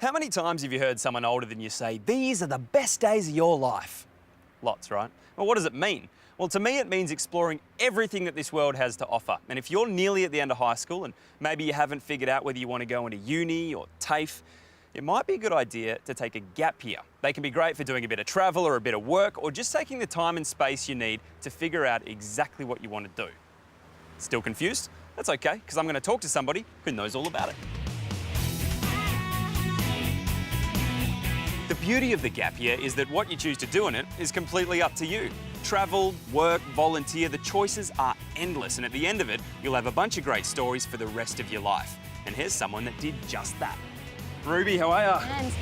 How many times have you heard someone older than you say, these are the best days of your life? Lots, right? Well, what does it mean? Well, to me, it means exploring everything that this world has to offer. And if you're nearly at the end of high school and maybe you haven't figured out whether you want to go into uni or TAFE, it might be a good idea to take a gap year. They can be great for doing a bit of travel or a bit of work, or just taking the time and space you need to figure out exactly what you want to do. Still confused? That's okay, because I'm going to talk to somebody who knows all about it. The beauty of the gap year is that what you choose to do in it is completely up to you. Travel, work, volunteer, the choices are endless, and at the end of it, you'll have a bunch of great stories for the rest of your life. And here's someone that did just that. Ruby, how are you? And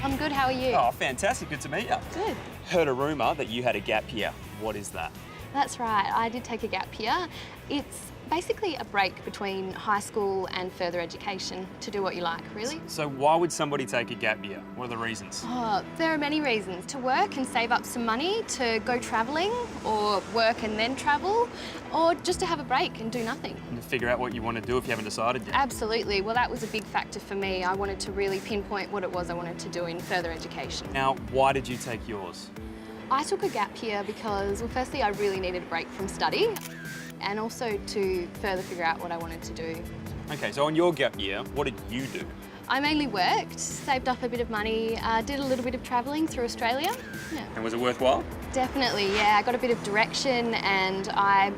I'm good, how are you? Oh, fantastic, good to meet you. Good. Heard a rumour that you had a gap year. What is that? That's right, I did take a gap year. It's basically a break between high school and further education to do what you like, really. So why would somebody take a gap year? What are the reasons? Oh, there are many reasons. To work and save up some money, to go travelling, or work and then travel, or just to have a break and do nothing. And to figure out what you want to do if you haven't decided yet. Absolutely. Well, that was a big factor for me. I wanted to really pinpoint what it was I wanted to do in further education. Now, why did you take yours? I took a gap year because, well, firstly, I really needed a break from study and also to further figure out what I wanted to do. Okay, so on your gap year, what did you do? I mainly worked, saved up a bit of money, did a little bit of travelling through Australia. Yeah. And was it worthwhile? Definitely, yeah. I got a bit of direction and I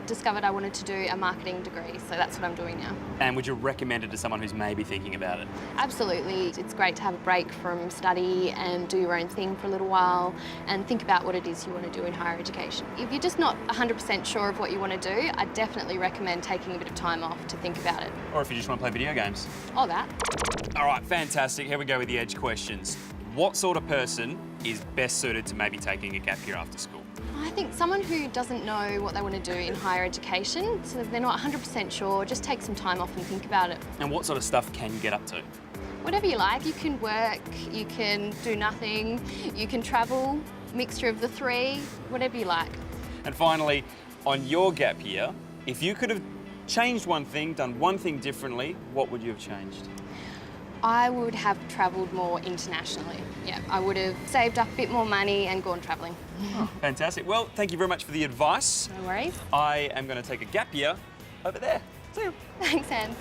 discovered I wanted to do a marketing degree, so that's what I'm doing now. And would you recommend it to someone who's maybe thinking about it? Absolutely. It's great to have a break from study and do your own thing for a little while and think about what it is you want to do in higher education. If you're just not 100% sure of what you want to do, I definitely recommend taking a bit of time off to think about it. Or if you just want to play video games. Or that. All right, fantastic. Here we go with the edge questions. What sort of person is best suited to maybe taking a gap year after school? I think someone who doesn't know what they want to do in higher education, so they're not 100% sure, just take some time off and think about it. And what sort of stuff can you get up to? Whatever you like. You can work, you can do nothing, you can travel, mixture of the three, whatever you like. And finally, on your gap year, if you could have changed one thing, done one thing differently, what would you have changed? I would have travelled more internationally. Yeah, I would have saved up a bit more money and gone travelling. Oh, fantastic. Well, thank you very much for the advice. No worries. I am going to take a gap year over there. See you. Thanks, Anne.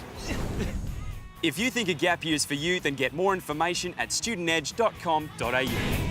If you think a gap year is for you, then get more information at studentedge.com.au.